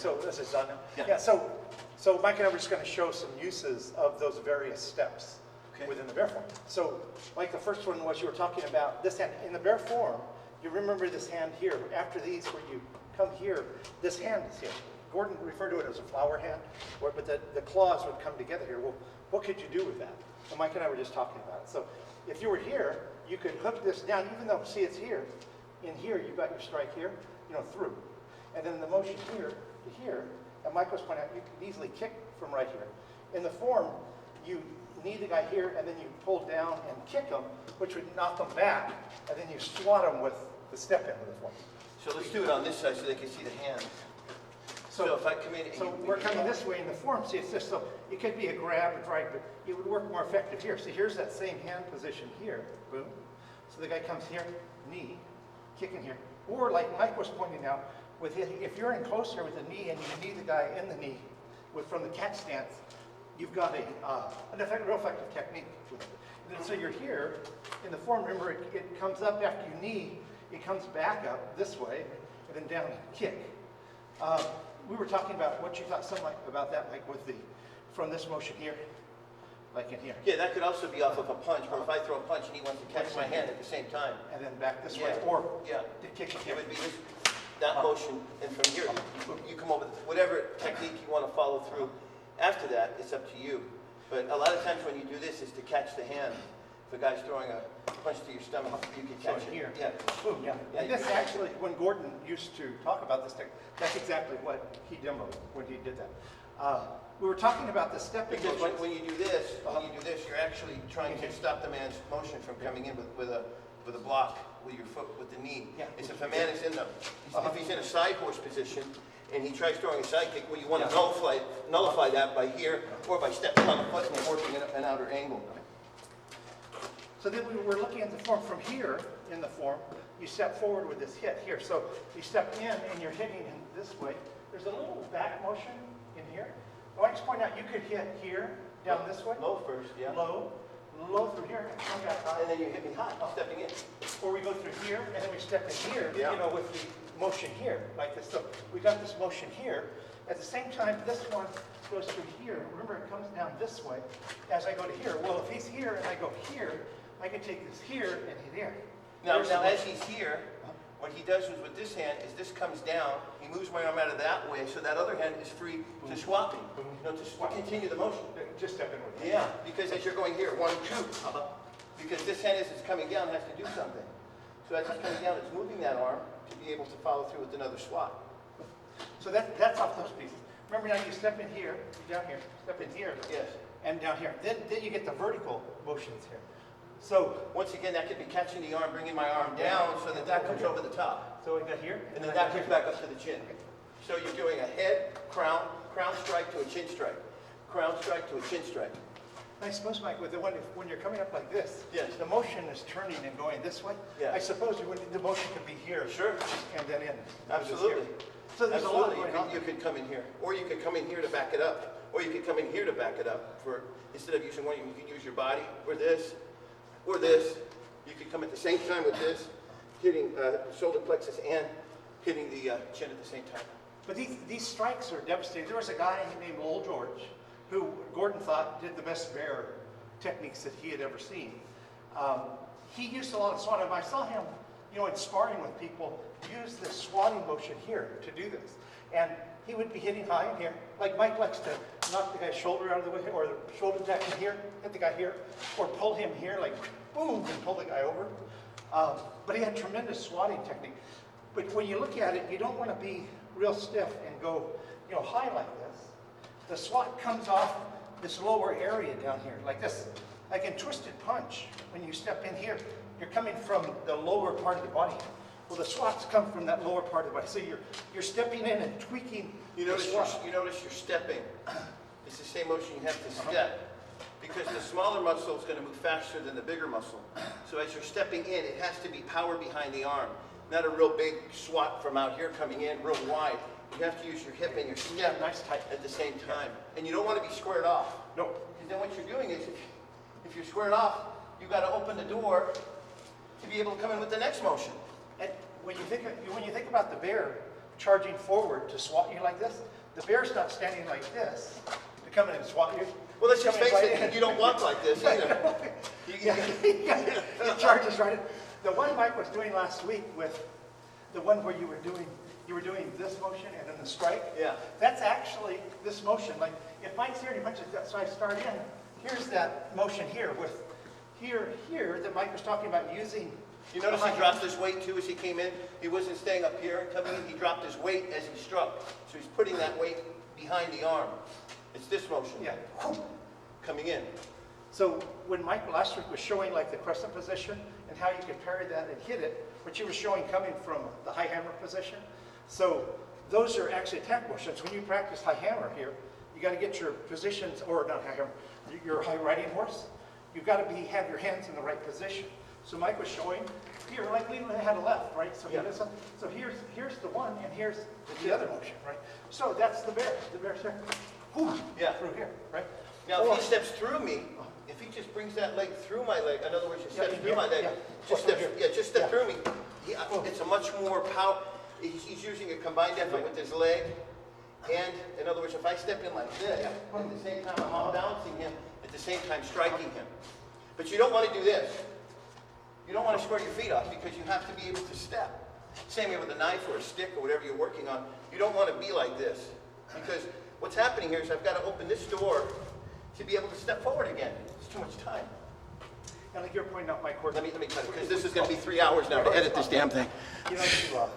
So this is done now? Yeah. So Mike and I were just going to show some uses of those various steps within the bear form. So Mike, the first one was you were talking about this hand. In the bear form, you remember this hand here. After these, where you come here, this hand is here. Gordon referred to it as a flower hand, but the claws would come together here. Well, what could you do with that? And Mike and I were just talking about it. So if you were here, you could hook this down, even though, see, it's here. In here, you've got your strike here, through. And then the motion here to here, and Mike was pointing out, you can easily kick from right here. In the form, you knee the guy here, and then you pull down and kick him, which would knock him back, and then you swat him with the step in of the form. So let's do it on this side so they can see the hands. So if I come in... So we're coming this way in the form. See, it's just so, it could be a grab, a drag, but it would work more effective here. See, here's that same hand position here. Boom. So the guy comes here, knee, kicking here. Or like Mike was pointing out, with it, if you're in closer with the knee and you knee the guy in the knee from the cat stance, you've got a real effective technique. And then, so you're here in the form. Remember, it comes up after you knee. It comes back up this way and then down and kick. We were talking about what you thought about that, like with from this motion here, like in here. Yeah, that could also be off of a punch, where if I throw a punch and he wants to catch my hand at the same time. And then back this way, or the kick It would be that motion, and from here, you come over, whatever technique you want to follow through. After that, it's up to you. But a lot of times when you do this, is to catch the hand. If a guy's throwing a punch to your stomach, you can catch it. Here. Yeah. Boom, yeah. And this actually, when Gordon used to talk about this technique, that's exactly what he demoed when he did that. We were talking about the stepping because motions. when you do this, you're actually trying to stop the man's motion from coming in with a block with your foot, with the knee. Yeah. It's if a man is if he's in a side horse position and he tries throwing a side kick, well, you want to nullify that by here or by stepping on the foot and working an outer angle. So then we're looking at the form from here in the form. You step forward with this hit here. So you step in and you're hitting in this way. There's a little back motion in here. I want to just point out you could hit here, down this way. Low first, yeah. Low through here, and come back high. And then you hit me high, stepping in. Or we go through here, and then we step in here, Yeah. With the motion here, like this. So we got this motion here. At the same time, this one goes through here. Remember, it comes down this way as I go to here. Well, if he's here and I go here, I can take this here and hit here. Now as he's here, what he does is with this hand is this comes down, he moves my arm out of that way, so that other hand is free to swap me, to continue the motion. Just step in with it. Yeah, because as you're going here, 1, 2, because this hand as it's coming down has to do something. So as it's coming down, it's moving that arm to be able to follow through with another swap. So that's off those pieces. Remember now you step in here, down here, step in here, Yes. and down here. Then you get the vertical motions here. So once again, that could be catching the arm, bringing my arm down so that comes over the top. So we got here. And then that comes back up to the chin. So you're doing a head, crown strike to a chin strike. Crown strike to a chin strike. I suppose, Mike, when you're coming up like this, yes, the motion is turning and going this way. Yeah. I suppose the motion could be here. Sure. And then in. Absolutely. So there's a lot going on. You could come in here, or you could come in here to back it up, or you could come in here to back it up. Instead of using one, you can use your body, or this. Or this, you could come at the same time with this, hitting shoulder plexus and hitting the chin at the same time. But these strikes are devastating. There was a guy named Old George who Gordon thought did the best bear techniques that he had ever seen. He used a lot of swatting. I saw him, in sparring with people, use this swatting motion here to do this. And he would be hitting high in here, like Mike likes to knock the guy's shoulder out of the way, or the shoulder jack in here, hit the guy here, or pull him here, like boom, and pull the guy over. But he had tremendous swatting technique. But when you look at it, you don't want to be real stiff and go, high like this. The swat comes off this lower area down here, like this. Like in twisted punch, when you step in here, you're coming from the lower part of the body. Well, the swats come from that lower part of the body. So you're stepping in and tweaking. You notice you're stepping. It's the same motion you have to step. Because the smaller muscle is going to move faster than the bigger muscle. So as you're stepping in, it has to be power behind the arm. Not a real big swat from out here coming in real wide. You have to use your hip and your step at the same time. And you don't want to be squared off. No. Because then what you're doing is, if you're squared off, you've got to open the door to be able to come in with the next motion. And when you think about the bear, charging forward to swat you like this. The bear's not standing like this to come in and swat you. Well, let's just Coming face right it, in. you don't walk like this either. It charges right in. The one Mike was doing last week with the one where you were doing this motion and then the strike. Yeah. That's actually this motion. Like if Mike's here and he punches that, so I start in, here's that motion here with here that Mike was talking about using. You notice he dropped his weight too as he came in? He wasn't staying up here and coming in, he dropped his weight as he struck. So he's putting that weight behind the arm. It's this motion. Yeah. Coming in. So when Mike last week was showing like the crescent position and how you could parry that and hit it, what you were showing coming from the high hammer position. So those are actually attack motions. When you practice high hammer here, you got to get your positions, or not high hammer, your high riding horse. You've got to have your hands in the right position. So Mike was showing here, like we had a left, right? So, Yeah. So here's the one, and here's the other motion, right? So that's the bear. The bear's there. Whew, Yeah. through here, right? Now, if he steps through me, if he just brings that leg through my leg, in other words, he steps in through here, my leg, yeah. just Through step, here. just step Yeah. through me. It's a much more power. He's using a combined effort with his leg, and in other words, if I step in like this, at the same time I'm balancing him, at the same time striking him. But you don't want to do this. You don't want to squirt your feet off because you have to be able to step. Same way with a knife or a stick or whatever you're working on. You don't want to be like this because what's happening here is I've got to open this door to be able to step forward again. It's too much time. And like you're pointing out, Mike, Let me cut it because this is going to be 3 hours now to edit this damn thing. you know,